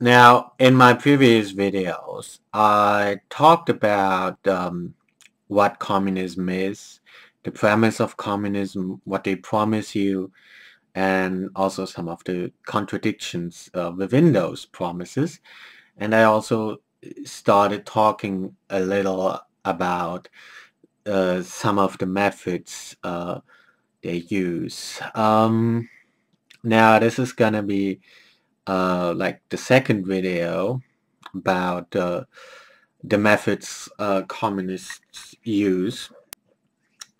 Now, in my previous videos, I talked about what communism is, the premise of communism, what they promise you, and also some of the contradictions within those promises. And I also started talking a little about some of the methods they use. Now, this is gonna be like the second video about the methods communists use.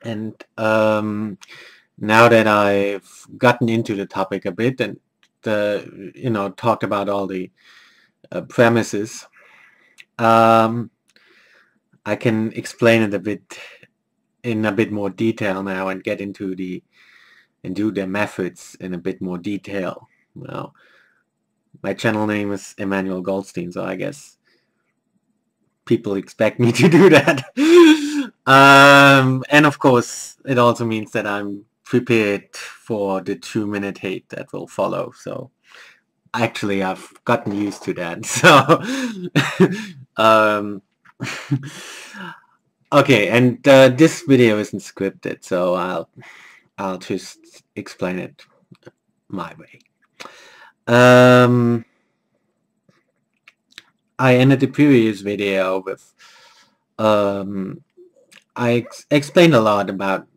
And now that I've gotten into the topic a bit and talked about all the premises, um, I can explain it in a bit more detail now and get into do the methods in a bit more detail. Well, my channel name is Emmanuel Goldstein, so I guess people expect me to do that. And of course, it also means that I'm prepared for the 2-minute hate that will follow. So actually, I've gotten used to that. So okay, and this video isn't scripted, so I'll just explain it my way. I ended the previous video with I explained a lot about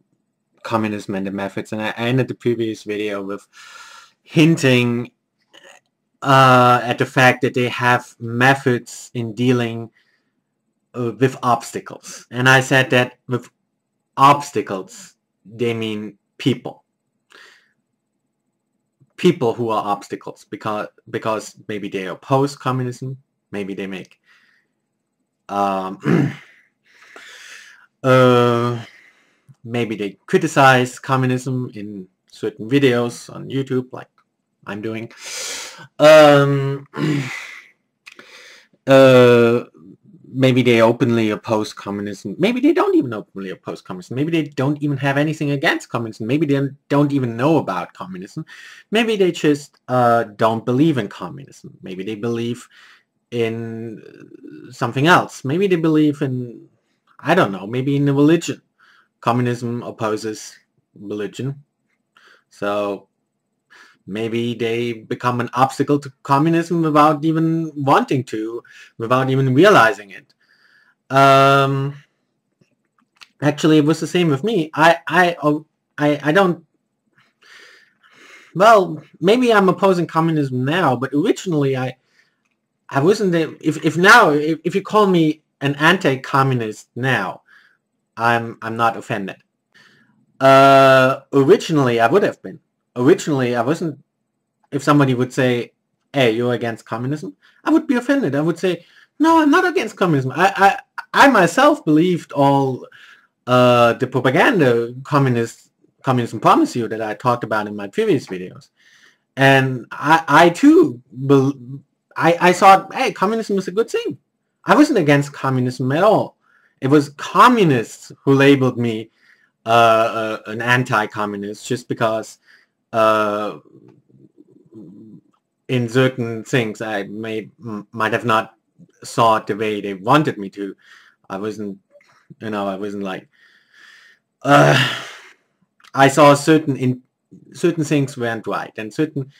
communism and the methods, and I ended the previous video with hinting at the fact that they have methods in dealing with obstacles. And I said that with obstacles, they mean people. People who are obstacles because maybe they oppose communism, maybe they make maybe they criticize communism in certain videos on YouTube, like I'm doing. Maybe they openly oppose communism. Maybe they don't even openly oppose communism. Maybe they don't even have anything against communism. Maybe they don't even know about communism. Maybe they just don't believe in communism. Maybe they believe in something else. Maybe they believe in, I don't know, maybe in a religion. Communism opposes religion. So maybe they become an obstacle to communism without even wanting to, without even realizing it. Actually, it was the same with me. I don't. Well, maybe I'm opposing communism now, but originally I wasn't. If you call me an anti-communist now, I'm not offended. Originally, I would have been. Originally, I wasn't. If somebody would say, "Hey, you're against communism," I would be offended. I would say, "No, I'm not against communism. I myself believed all the propaganda communism promised you that I talked about in my previous videos, and I too, I thought, hey, communism is a good thing. I wasn't against communism at all. It was communists who labeled me an anti-communist just because in certain things I might have not saw it the way they wanted me to. I wasn't like I saw certain things went right, and certain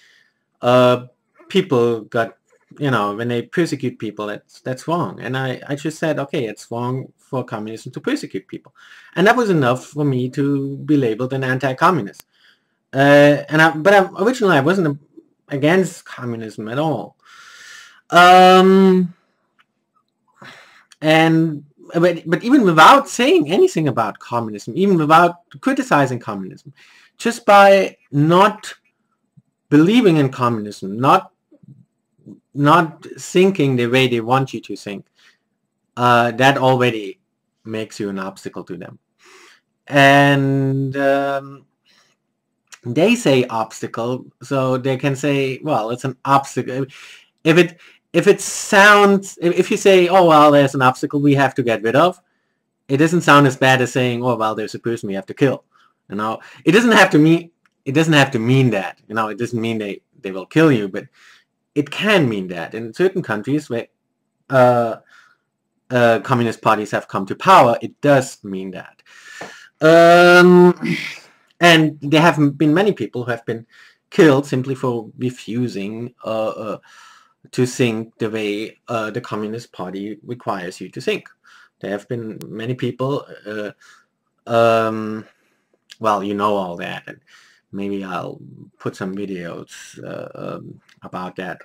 people got, when they persecute people, that's wrong. And I just said, okay, it's wrong for communism to persecute people, and that was enough for me to be labeled an anti-communist. Originally I wasn't against communism at all. But even without saying anything about communism, even without criticizing communism, just by not believing in communism, not thinking the way they want you to think, that already makes you an obstacle to them. And they say obstacle, so they can say, well, it's an obstacle. If you say, oh, well, there's an obstacle we have to get rid of, it doesn't sound as bad as saying, oh, well, there's a person we have to kill. It doesn't have to mean that. It doesn't mean they will kill you, but it can mean that in certain countries where communist parties have come to power, it does mean that. And there have been many people who have been killed simply for refusing to think the way the Communist Party requires you to think. There have been many people, well, you know all that, and maybe I'll put some videos about that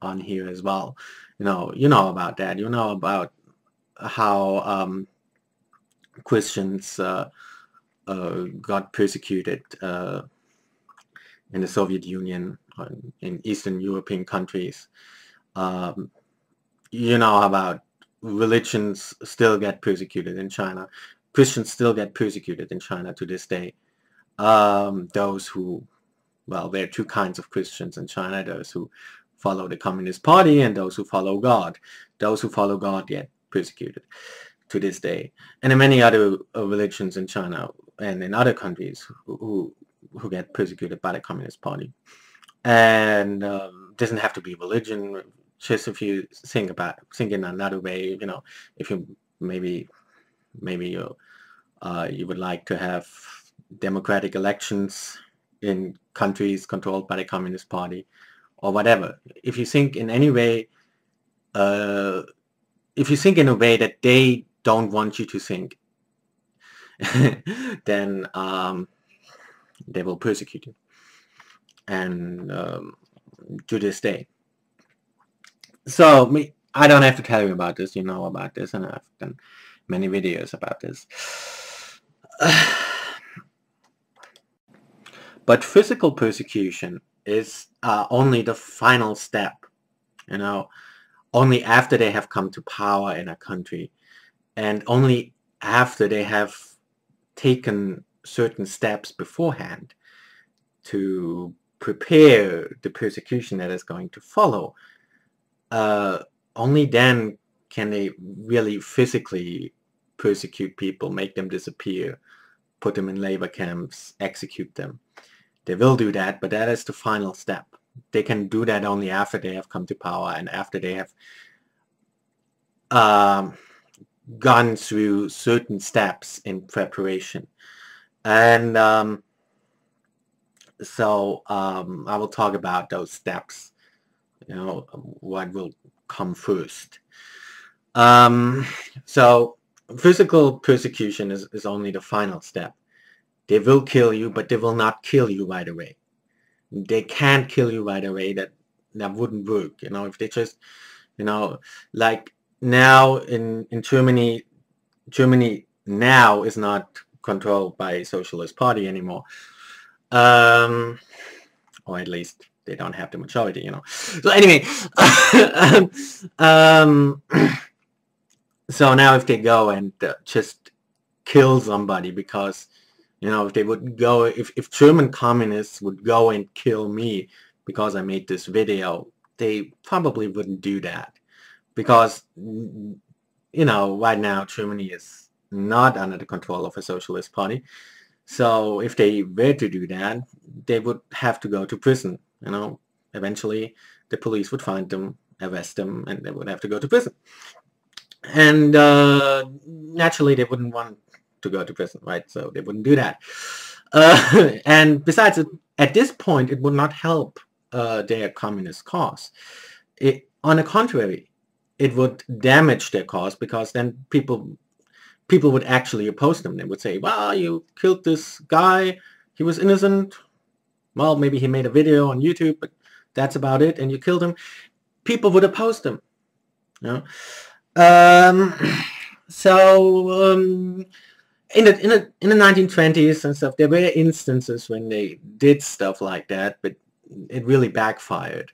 on here as well. You know about that. You know about how Christians got persecuted in the Soviet Union, in Eastern European countries. You know about religions still get persecuted in China. Christians still get persecuted in China to this day. Those who, well, there are two kinds of Christians in China, those who follow the Communist Party and those who follow God. Those who follow God get persecuted to this day. And in many other religions in China and in other countries who get persecuted by the Communist Party. And doesn't have to be religion. Just if you think in another way, you know, if you maybe you would like to have democratic elections in countries controlled by the Communist Party or whatever. If you think in any way, if you think in a way that they don't want you to think, then they will persecute you. And to this day. So I don't have to tell you about this. You know about this, and I've done many videos about this. But physical persecution is only the final step. You know, only after they have come to power in a country, and only after they have taken certain steps beforehand to prepare the persecution that is going to follow. Only then can they really physically persecute people, make them disappear, put them in labor camps, execute them. They will do that, but that is the final step. They can do that only after they have come to power and after they have gone through certain steps in preparation. And so I will talk about those steps, you know, what will come first. So physical persecution is only the final step. They will kill you, but they will not kill you right away. They can't kill you right away. That wouldn't work, you know, if they just, you know, like now in Germany now is not controlled by a socialist party anymore. Or at least they don't have the majority, you know. So anyway, so now if they go and just kill somebody because, you know, if they would go, if German communists would go and kill me because I made this video, they probably wouldn't do that. Because, you know, right now Germany is not under the control of a socialist party. So if they were to do that, they would have to go to prison, you know. Eventually the police would find them, arrest them, and they would have to go to prison. And naturally they wouldn't want to go to prison, right? So they wouldn't do that. And besides, at this point, it would not help their communist cause. On the contrary, it would damage their cause, because then people would actually oppose them. They would say, well, you killed this guy, he was innocent, well, maybe he made a video on YouTube, but that's about it, and you killed him. People would oppose them, you know. So in the 1920s and stuff, there were instances when they did stuff like that, but it really backfired.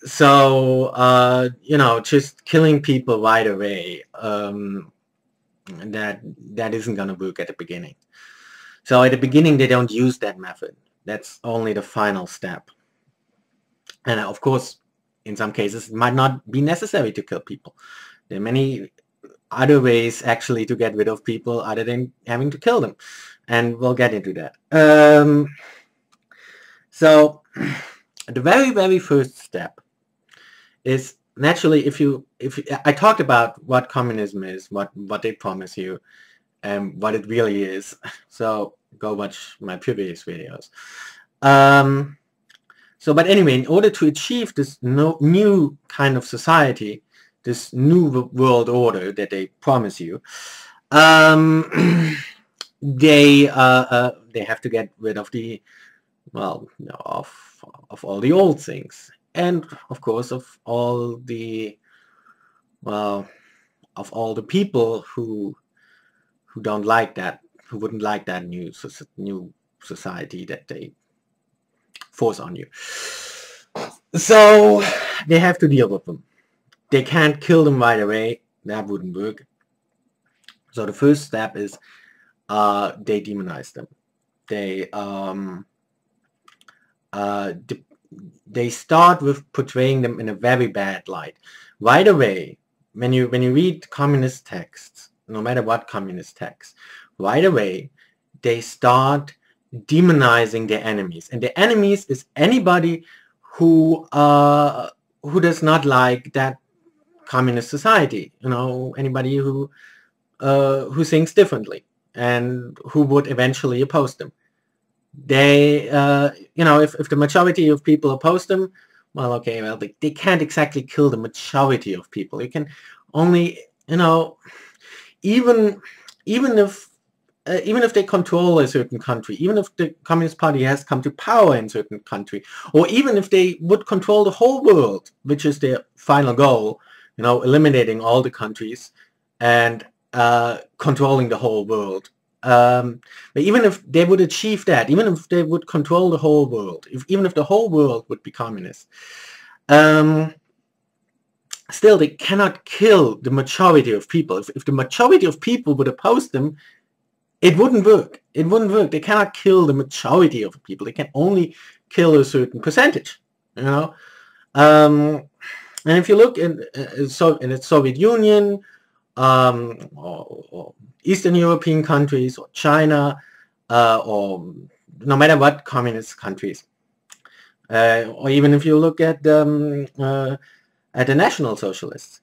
So you know, just killing people right away, that isn't gonna work at the beginning. So at the beginning they don't use that method. That's only the final step. And of course, in some cases it might not be necessary to kill people. There are many other ways actually to get rid of people other than having to kill them, and we'll get into that. So the very first step is naturally, if I talked about what communism is, what they promise you, and what it really is. So go watch my previous videos. But anyway, in order to achieve this new kind of society, this new world order that they promise you, they have to get rid of the, well, of all the old things, and of course of all the, well, of all the people who don't like that, who wouldn't like that new society that they force on you. So they have to deal with them. They can't kill them right away. That wouldn't work. So the first step is they demonize them. They start with portraying them in a very bad light. Right away, when you read communist texts, no matter what communist text, right away they start demonizing their enemies, and their enemies is anybody who does not like that communist society. Anybody who thinks differently and who would eventually oppose them. They, if the majority of people oppose them, well, okay, well, they can't exactly kill the majority of people. You can only, even if they control a certain country, even if the Communist Party has come to power in a certain country, or even if they would control the whole world, which is their final goal, eliminating all the countries and controlling the whole world. But even if they would achieve that, even if they would control the whole world, even if the whole world would be communist, still they cannot kill the majority of people. If the majority of people would oppose them, it wouldn't work. It wouldn't work. They cannot kill the majority of people. They can only kill a certain percentage. And if you look in the Soviet Union, or Eastern European countries, or China, or no matter what communist countries, or even if you look at the National Socialists,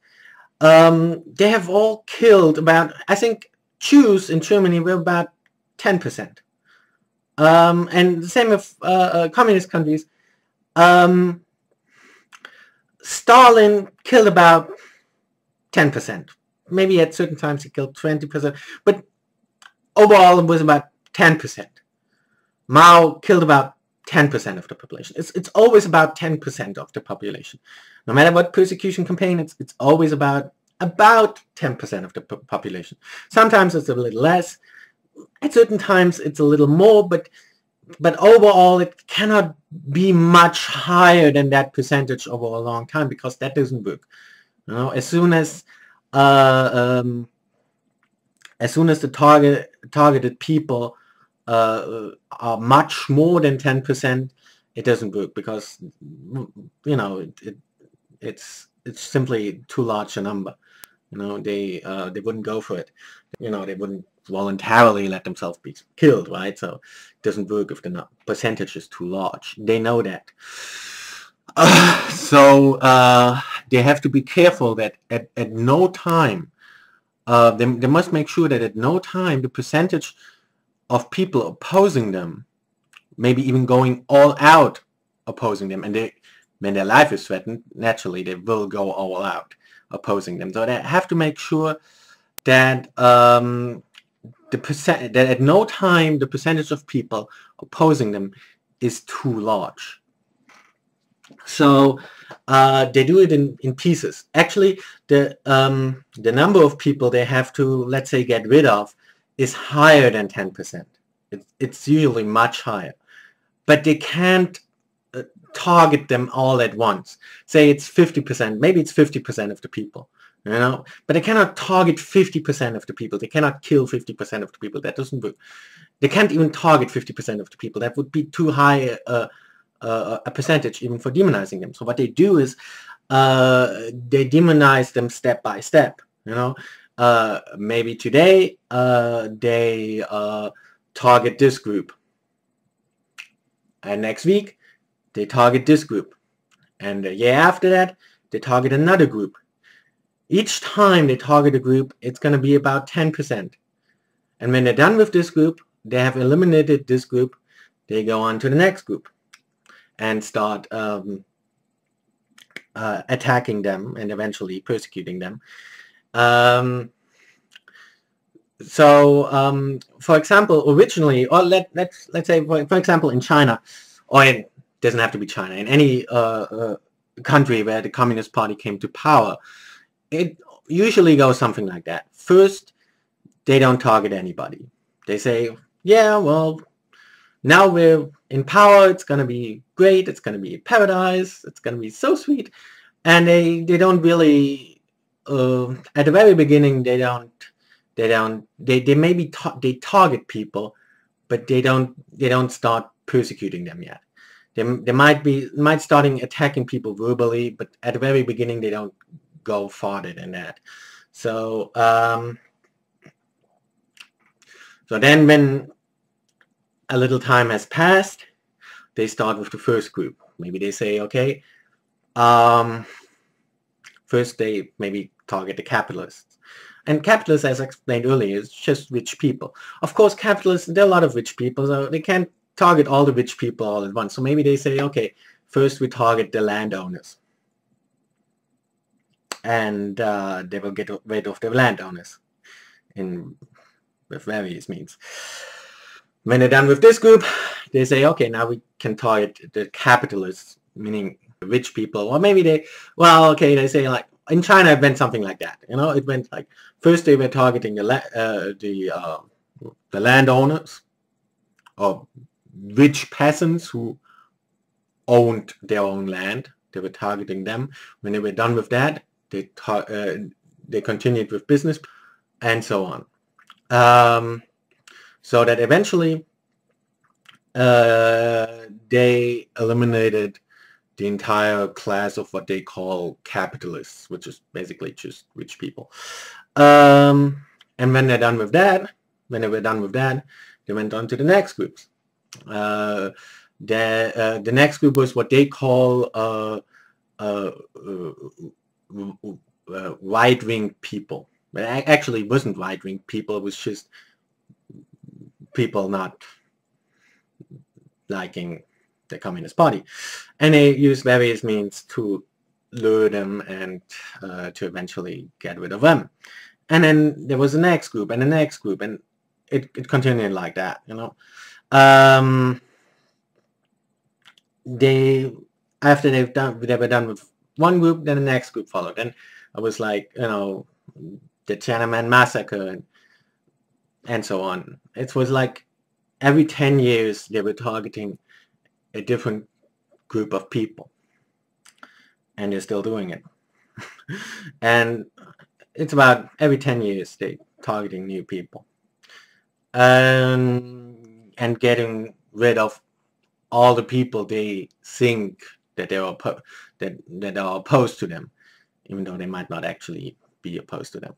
they have all killed about, I think, Jews in Germany were about 10%, and the same with communist countries. Stalin killed about 10%. Maybe at certain times he killed 20%, but overall it was about 10%. Mao killed about 10% of the population. It's always about 10% of the population. No matter what persecution campaign, it's always about 10% of the population. Sometimes it's a little less. At certain times it's a little more, but overall it cannot be much higher than that percentage over a long time, because that doesn't work. As soon as the targeted people are much more than 10%, it doesn't work, because it's simply too large a number. They wouldn't go for it. They wouldn't voluntarily let themselves be killed, right? So it doesn't work if the percentage is too large. They know that. So they have to be careful that at no time, they must make sure that at no time the percentage of people opposing them, maybe even going all out opposing them, and when their life is threatened, naturally they will go all out opposing them. So they have to make sure that that at no time the percentage of people opposing them is too large. So they do it in pieces. Actually, the number of people they have to, let's say, get rid of is higher than 10%. It's usually much higher, but they can't target them all at once. Say it's 50%, maybe it's 50% of the people, but they cannot target 50% of the people. They cannot kill 50% of the people. That doesn't work. They can't even target 50% of the people. That would be too high a percentage even for demonizing them. So what they do is they demonize them step by step. Maybe today they target this group, and next week they target this group. And the year after that, they target another group. Each time they target a group, it's going to be about 10%. And when they're done with this group, they have eliminated this group, they go on to the next group and start attacking them and eventually persecuting them. For example, originally, or let's say for example in China, or it doesn't have to be China, in any country where the Communist Party came to power, it usually goes something like that. First, they don't target anybody. They say, yeah, well, now we're in power, it's going to be great, it's going to be paradise, it's going to be so sweet. And they don't really, at the very beginning, they maybe they target people, but they don't start persecuting them yet. They might starting attacking people verbally, but at the very beginning they don't go farther than that. So so then when a little time has passed, they start with the first group. Maybe they say, okay, first they maybe target the capitalists. And capitalists, as I explained earlier, is just rich people. Of course, capitalists, there are a lot of rich people, so they can't target all the rich people all at once. So maybe they say, okay, first we target the landowners. And they will get rid of the landowners with various means. When they're done with this group, they say, okay, now we can target the capitalists, meaning rich people. Or maybe they say, like, in China it went something like that. You know, it went like, first they were targeting the landowners, or rich peasants who owned their own land. They were targeting them. When they were done with that, they continued with business, and so on. So that eventually they eliminated the entire class of what they call capitalists, which is basically just rich people. And when they're done with that, they went on to the next groups. The next group was what they call right-wing people. But actually it wasn't right-wing people, it was just people not liking the Communist Party. And they used various means to lure them and to eventually get rid of them. And then there was the next group and the next group, and it continued like that, you know. After they were done with one group, then the next group followed. And I was like, you know, the Tiananmen massacre and so on. It was like every 10 years they were targeting a different group of people, and they're still doing it. And it's about every 10 years they targeting new people, and getting rid of all the people they think that they are that are opposed to them, even though they might not actually be opposed to them.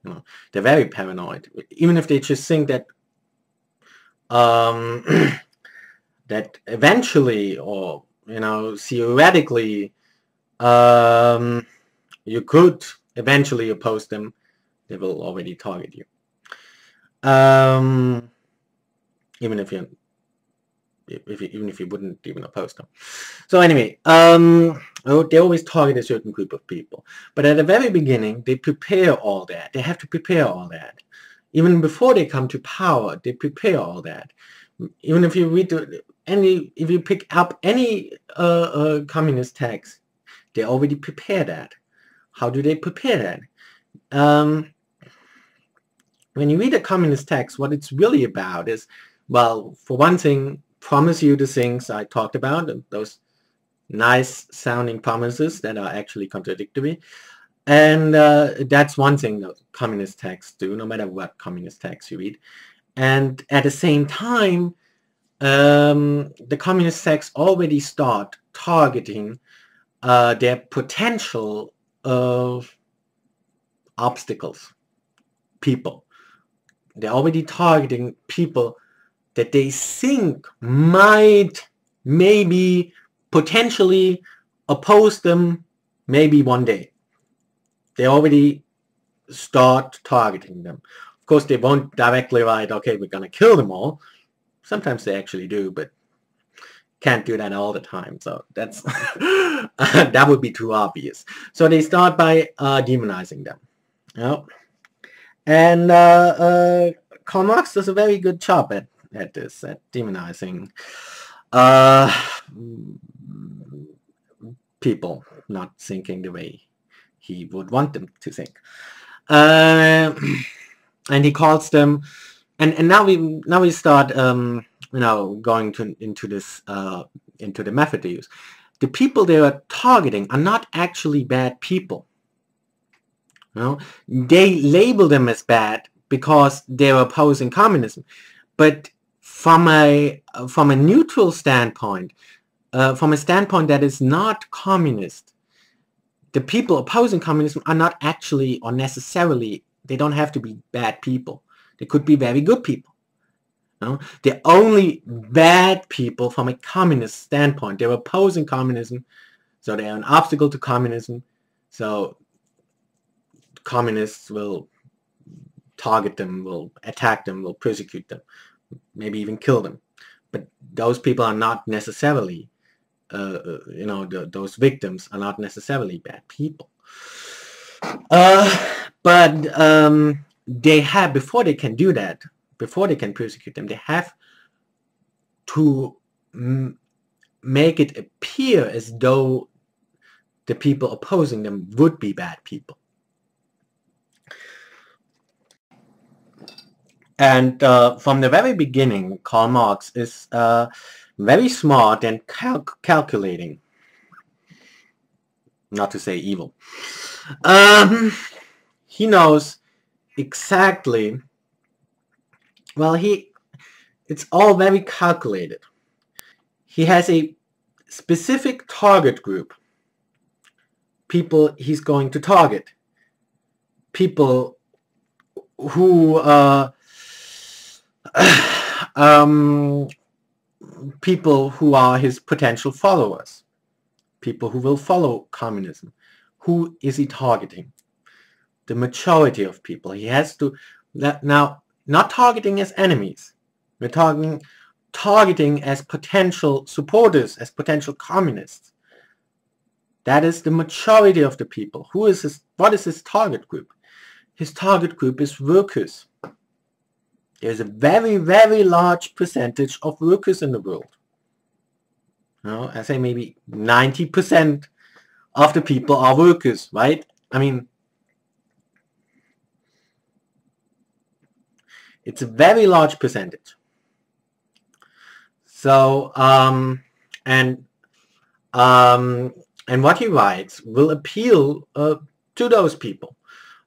You know, they're very paranoid. Even if they just think that that eventually, or you know, theoretically, you could eventually oppose them, they will already target you. Even if you wouldn't even oppose them. So anyway, they always target a certain group of people. But at the very beginning, they prepare all that. They have to prepare all that. Even before they come to power, they prepare all that. Even if you read if you pick up any communist text, they already prepare that. How do they prepare that? When you read a communist text, what it's really about is, well, for one thing, promise you the things I talked about, those nice sounding promises that are actually contradictory. And that's one thing that communist texts do, no matter what communist text you read. And at the same time, the communist texts already start targeting their potential of obstacles, people. They're already targeting people that they think might maybe potentially oppose them maybe one day. They already start targeting them. Of course, they won't directly write, okay, we're going to kill them all. Sometimes they actually do, but can't do that all the time. So that's that would be too obvious. So they start by demonizing them. Yep. And Karl Marx does a very good job at this, at demonizing people not thinking the way he would want them to think. And he calls them, and now we start going into this into the method they use. The people they are targeting are not actually bad people. They label them as bad because they're opposing communism, but from a neutral standpoint, from a standpoint that is not communist, the people opposing communism are not actually or necessarily, they don't have to be bad people. They could be very good people. They're only bad people from a communist standpoint. They're opposing communism, so they're an obstacle to communism. So communists will target them, will attack them, will persecute them, maybe even kill them. But those people are not necessarily, those victims are not necessarily bad people. But they have, before they can do that, before they can persecute them, they have to make it appear as though the people opposing them would be bad people. And from the very beginning, Karl Marx is very smart and calculating, not to say evil. He knows exactly, well, it's all very calculated. He has a specific target group, people he's going to target, people who people who are his potential followers, people who will follow communism. Who is he targeting? The majority of people. He has to, now, not targeting as enemies. We're targeting as potential supporters, as potential communists. That is the majority of the people. What is his target group? His target group is workers. There's a very, very large percentage of workers in the world. I say maybe 90% of the people are workers, right? I mean, it's a very large percentage. So, and what he writes will appeal to those people.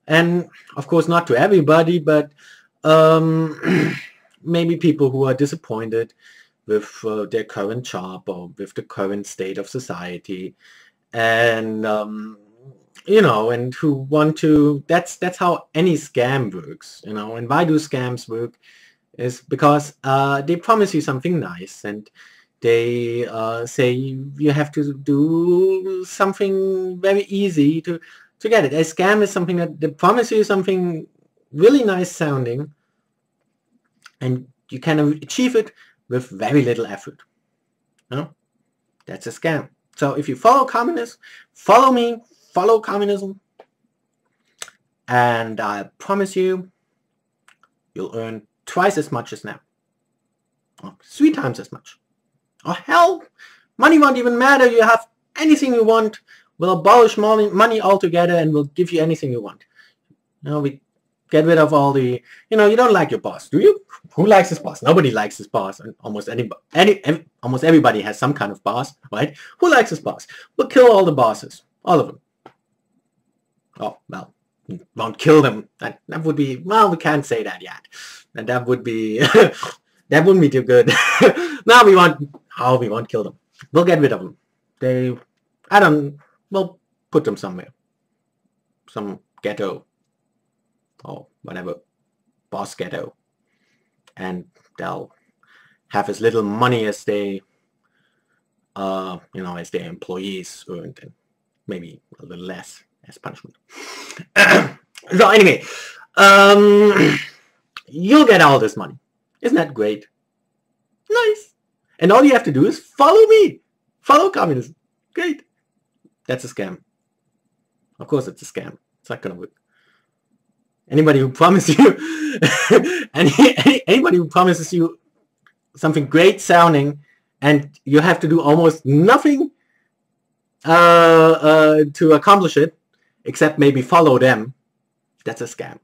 And of course not to everybody, but maybe people who are disappointed with their current job or with the current state of society, and and who want to, that's how any scam works, and why do scams work is because they promise you something nice, and they say you have to do something very easy to get it. A scam is something that they promise you something really nice sounding, and you can achieve it with very little effort. That's a scam. So if you follow communists, follow me, follow communism, and I promise you, you'll earn twice as much as now, or 3 times as much. Or hell, money won't even matter. You have anything you want. We'll abolish money altogether, and we'll give you anything you want. We get rid of all the, you don't like your boss, do you? Who likes his boss? Nobody likes his boss. And almost everybody has some kind of boss, right? Who likes his boss? We'll kill all the bosses, all of them. Oh, well, won't kill them. That would be, well, we can't say that yet. And that would be, that wouldn't be too good. Now we won't kill them. We'll get rid of them. We'll put them somewhere. Some ghetto or whatever, boss ghetto. And they'll have as little money as they as their employees earned, and maybe a little less as punishment. So anyway, you'll get all this money. Isn't that great? Nice. And all you have to do is follow me. Follow communism. Great. That's a scam. Of course it's a scam. It's not going to work. Anybody who promises you anybody who promises you something great sounding and you have to do almost nothing to accomplish it except maybe follow them, that's a scam.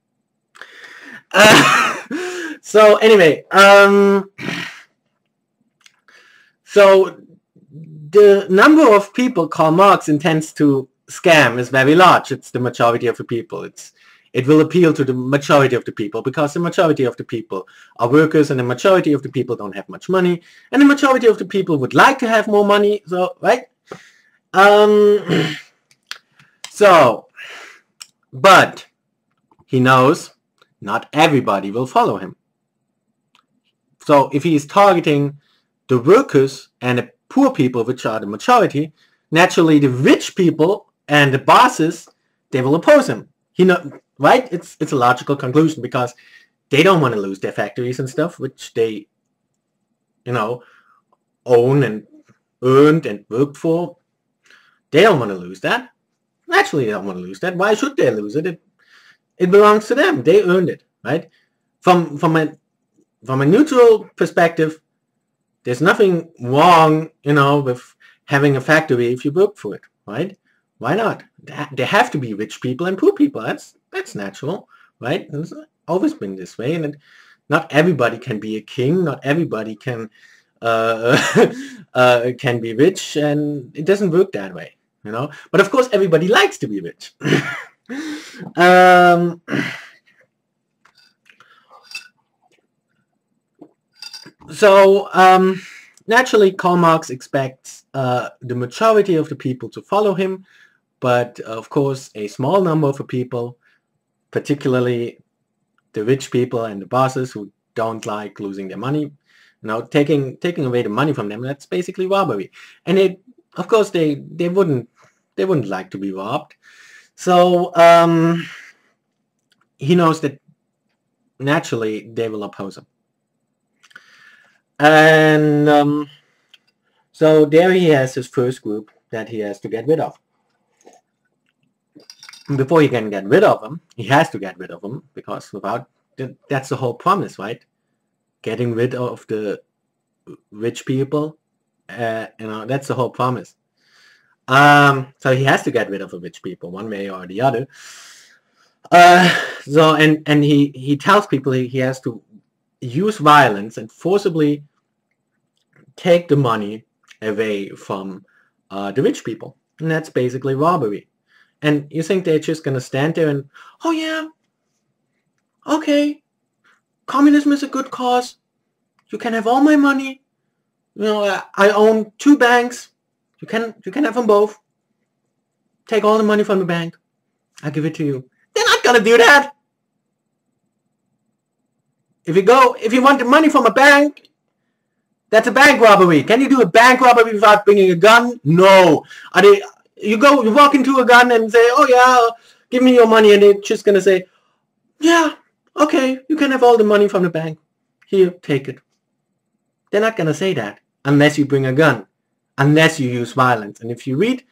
So anyway, so the number of people Karl Marx intends to scam is very large. It's the majority of the people. It will appeal to the majority of the people because the majority of the people are workers and the majority of the people don't have much money and the majority of the people would like to have more money. So, right? So, but he knows not everybody will follow him. So if he is targeting the workers and the poor people, which are the majority, naturally the rich people and the bosses, they will oppose him. Right? It's a logical conclusion because they don't want to lose their factories and stuff, which they, own and earned and worked for. They don't want to lose that. Naturally, they don't want to lose that. Why should they lose it? It belongs to them. They earned it, right? From a neutral perspective, there's nothing wrong, with having a factory if you work for it, right? Why not? There have to be rich people and poor people. That's natural, right? It's always been this way, and not everybody can be a king. Not everybody can be rich, and it doesn't work that way, But of course, everybody likes to be rich. So naturally, Karl Marx expects the majority of the people to follow him, but of course, a small number of the people, particularly the rich people and the bosses who don't like losing their money, taking away the money from them, that's basically robbery. And of course, they wouldn't like to be robbed. So he knows that naturally they will oppose him. And so there he has his first group that he has to get rid of. Before he can get rid of them, he has to get rid of them, because that's the whole promise, right? Getting rid of the rich people, that's the whole promise. So he has to get rid of the rich people one way or the other. So and he tells people he has to use violence and forcibly take the money away from the rich people, and that's basically robbery. And you think they're just gonna stand there and, oh yeah, okay, communism is a good cause, you can have all my money, I own 2 banks, you can have them both, take all the money from the bank, I'll give it to you. They're not gonna do that. If you want the money from a bank, that's a bank robbery. Can you do a bank robbery without bringing a gun? No. You walk into a gun and say, oh yeah, give me your money, and they're just gonna say, yeah, okay, you can have all the money from the bank. Here, take it. They're not gonna say that unless you bring a gun, unless you use violence. And if you read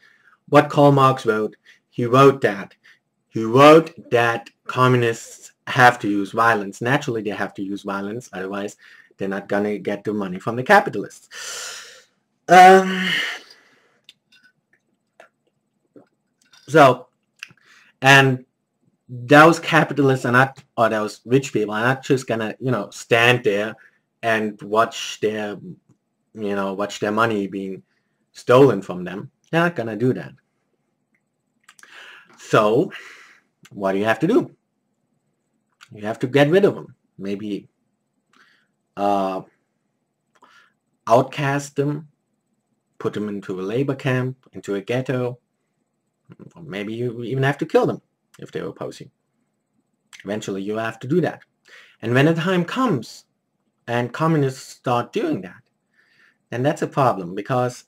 what Karl Marx wrote, he wrote that communists have to use violence. Naturally, they have to use violence, otherwise they're not gonna get the money from the capitalists. So, and those capitalists are not, or those rich people are not just gonna, stand there and watch their money being stolen from them. They're not gonna do that. So, what do you have to do? You have to get rid of them. Maybe outcast them, put them into a labor camp, into a ghetto. Or maybe you even have to kill them if they oppose you. Eventually you have to do that. And when the time comes and communists start doing that, And that's a problem, because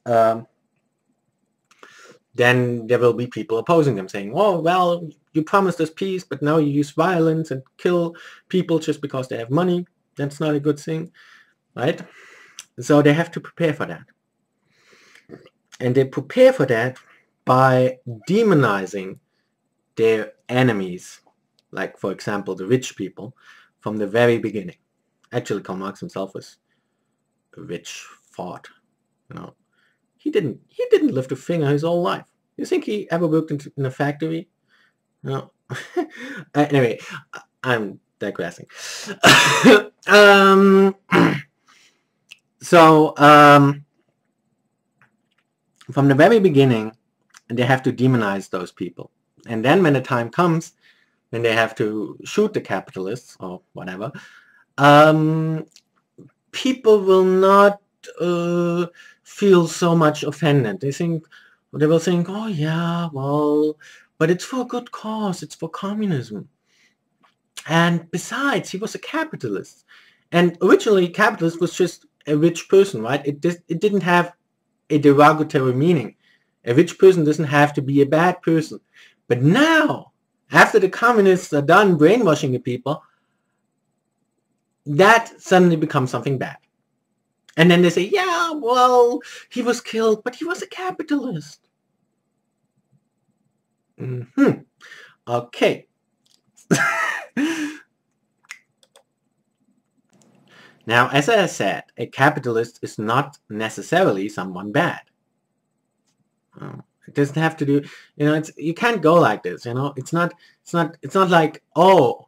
then there will be people opposing them, saying, oh, well, you promised us peace, but now you use violence and kill people just because they have money. That's not a good thing, right? So they have to prepare for that. And they prepare for that by demonizing their enemies, like, for example, the rich people, from the very beginning. Actually, Karl Marx himself was a rich fart. He didn't lift a finger his whole life. You think he ever worked in a factory? No. Anyway, I'm digressing. So from the very beginning, they have to demonize those people. And then when the time comes, when they have to shoot the capitalists or whatever, people will not feel so much offended. They will think, oh yeah, well, but it's for a good cause. It's for communism. And besides, he was a capitalist. And originally, capitalist was just a rich person, right? It didn't have a derogatory meaning. A rich person doesn't have to be a bad person. But now, after the communists are done brainwashing the people, that suddenly becomes something bad. And then they say, yeah, well, he was killed, but he was a capitalist. Okay. Now, as I said, a capitalist is not necessarily someone bad. It doesn't have to do, you can't go like this, It's not like, oh,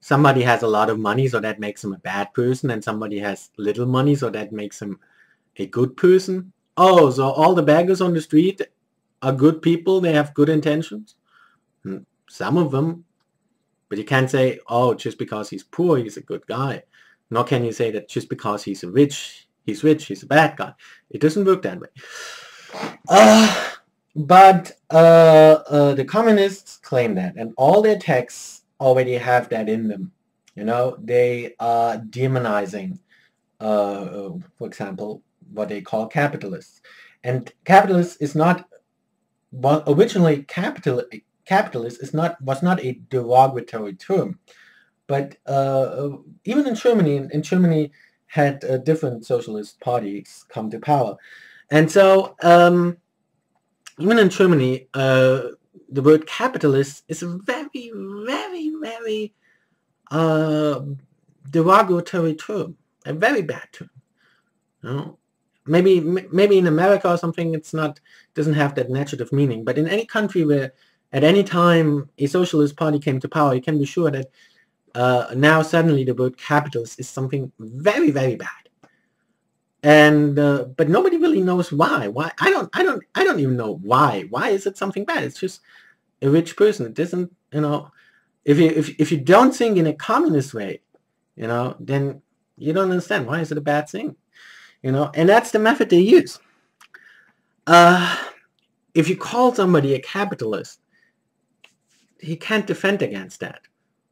somebody has a lot of money, so that makes him a bad person, and somebody has little money, so that makes him a good person. Oh, so all the beggars on the street are good people, they have good intentions? Some of them. But you can't say, oh, just because he's poor, he's a good guy. Nor can you say that just because he's rich, he's a bad guy. It doesn't work that way. But the communists claim that, and all their texts already have that in them. They are demonizing, for example, what they call capitalists. And capitalist is not, well, originally capitalist was not a derogatory term, but even in Germany had different socialist parties come to power, and so even in Germany, the word capitalist is a very, very, very derogatory term, a very bad term. Maybe in America or something, doesn't have that negative meaning. But in any country where at any time a socialist party came to power, you can be sure that now suddenly the word capitalist is something very, very bad. And but nobody really knows why. I don't even know why. Why is it something bad? It's just a rich person. It doesn't, if you don't think in a communist way, then you don't understand why is it a bad thing. And that's the method they use. If you call somebody a capitalist, he can't defend against that.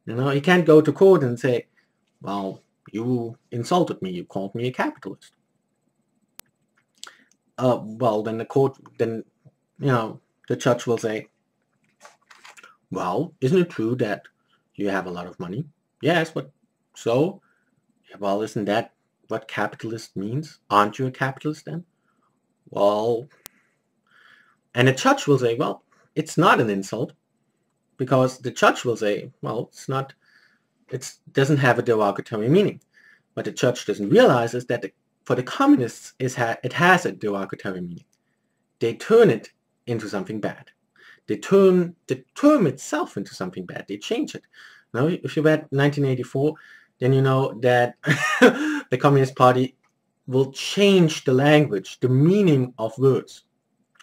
He can't go to court and say, well, you insulted me, you called me a capitalist. Well, then the judge will say, well, isn't it true that you have a lot of money? Yes, but so? Well, isn't that what capitalist means? Aren't you a capitalist then? Well, and the judge will say, well, it's not an insult, because the judge will say, well, it doesn't have a derogatory meaning. What the judge doesn't realize is that for the communists, it has a derogatory meaning. They turn it into something bad. They turn the term itself into something bad. They change it. Now, if you read 1984, then you know that the Communist Party will change the language, the meaning of words.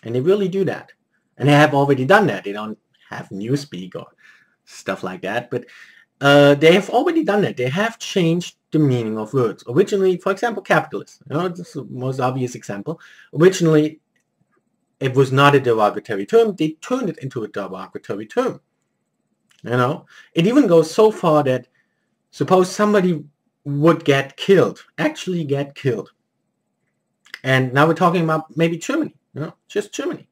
And they really do that. And they have already done that. They don't have Newspeak or stuff like that, but they have already done that. They have changed the meaning of words. Originally, for example, capitalist. This is the most obvious example. Originally, it was not a derogatory term. They turned it into a derogatory term. It even goes so far that suppose somebody would actually get killed. And now we're talking about maybe Germany, just Germany.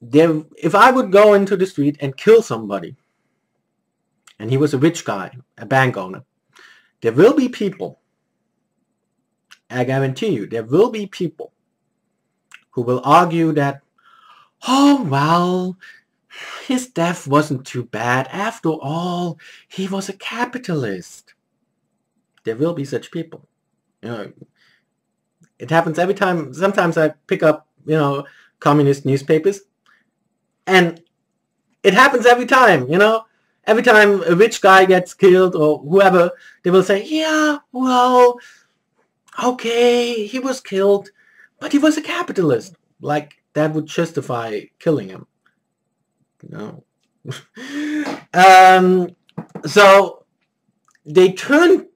If I would go into the street and kill somebody, and he was a rich guy, a bank owner, there will be people, I guarantee you, there will be people who will argue that, oh, well, his death wasn't too bad. After all, he was a capitalist. There will be such people. It happens every time. Sometimes I pick up, communist newspapers, and it happens every time, Every time a rich guy gets killed or whoever, they will say, yeah, well, okay, he was killed, but he was a capitalist. Like, that would justify killing him. So they turn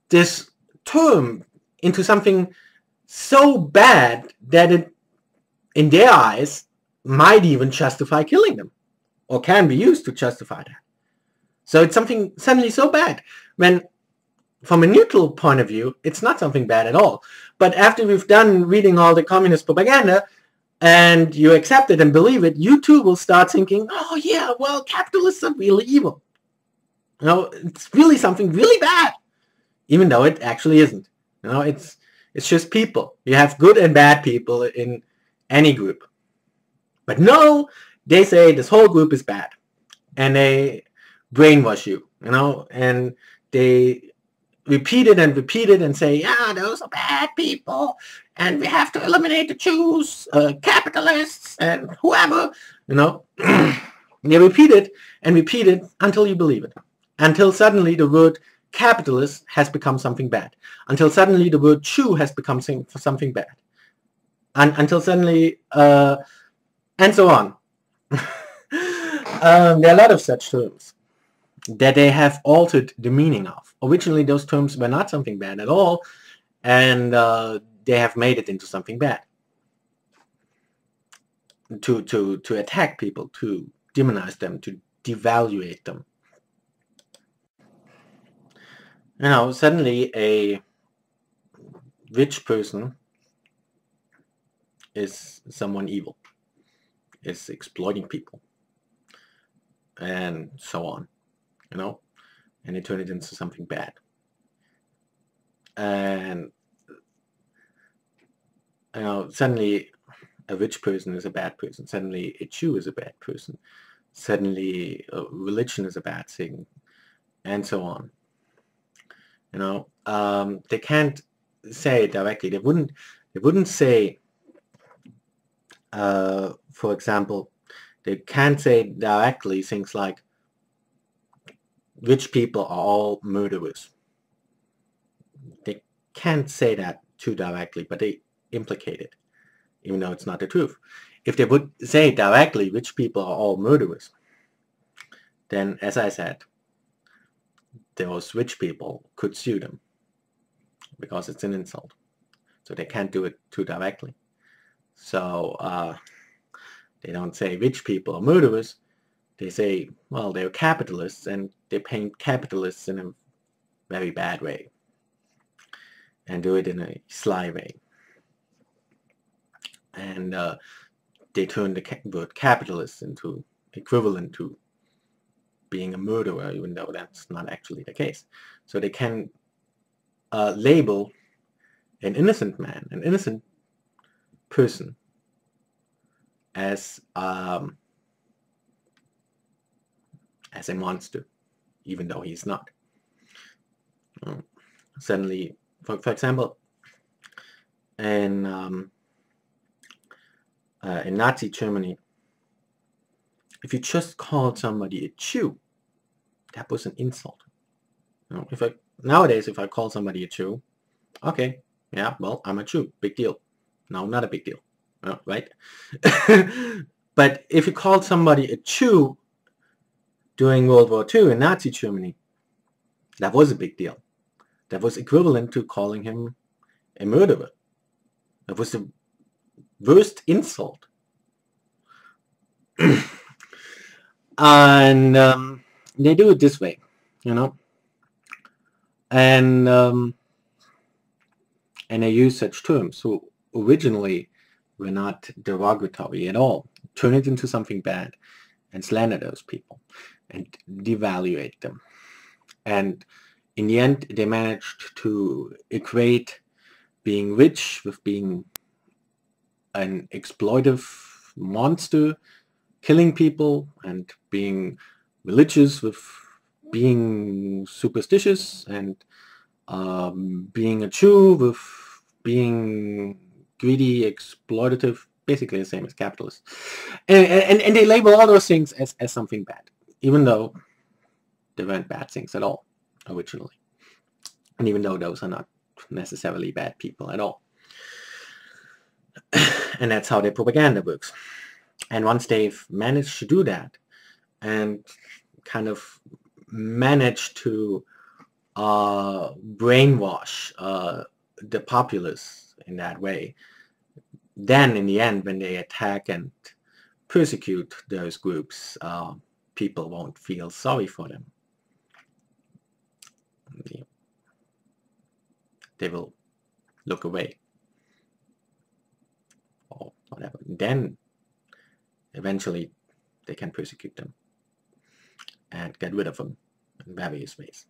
this term into something so bad that it, in their eyes, might even justify killing them, or can be used to justify that. So it's something suddenly so bad, when from a neutral point of view, it's not something bad at all. But after we've done reading all the communist propaganda, and you accept it and believe it, you too will start thinking, oh yeah, well, capitalists are really evil. It's really something really bad, even though it actually isn't. It's just people. You have good and bad people in any group. But no, they say this whole group is bad, and they brainwash you, and they repeat it and say, yeah, those are bad people, and we have to eliminate the Jews, capitalists, and whoever, They repeat it and repeat it until you believe it, until suddenly the word capitalist has become something bad, until suddenly the word Jew has become something bad, and until suddenly, and so on. There are a lot of such terms that they have altered the meaning of. Originally, those terms were not something bad at all, and they have made it into something bad to attack people, to demonize them, to devaluate them. Suddenly a rich person is someone evil, is exploiting people, and so on, and they turn it into something bad. And suddenly a rich person is a bad person. Suddenly a Jew is a bad person. Suddenly religion is a bad thing, and so on. They can't say it directly. They wouldn't say, for example, they can't say directly things like, rich people are all murderers. They can't say that too directly, but they implicate it, even though it's not the truth. If they would say directly, rich people are all murderers, then, as I said, those rich people could sue them, because it's an insult. So they can't do it too directly. So they don't say rich people are murderers. They say, well, they're capitalists, and they paint capitalists in a very bad way, and do it in a sly way. And they turn the word capitalist into equivalent to being a murderer, even though that's not actually the case. So they can label an innocent man, an innocent person, as a monster, even though he's not. Suddenly, for example, in Nazi Germany, if you just called somebody a Jew, that was an insult. Nowadays, if I call somebody a Jew, okay, yeah, well, I'm a Jew, big deal. No, not a big deal, right? But if you called somebody a Jew during World War II in Nazi Germany, that was a big deal. That was equivalent to calling him a murderer. That was the worst insult. And they do it this way, And they use such terms who originally were not derogatory at all, turn it into something bad and slander those people and devaluate them. And in the end, they managed to equate being rich with being an exploitive monster, killing people, and being religious with being superstitious, and being a Jew with being greedy, exploitative, basically the same as capitalists. And they label all those things as something bad, even though they weren't bad things at all originally. And even though those are not necessarily bad people at all. And that's how their propaganda works. And once they've managed to do that and kind of managed to brainwash the populace in that way, then in the end, when they attack and persecute those groups, people won't feel sorry for them. They will look away or whatever. Then eventually they can persecute them and get rid of them in various ways.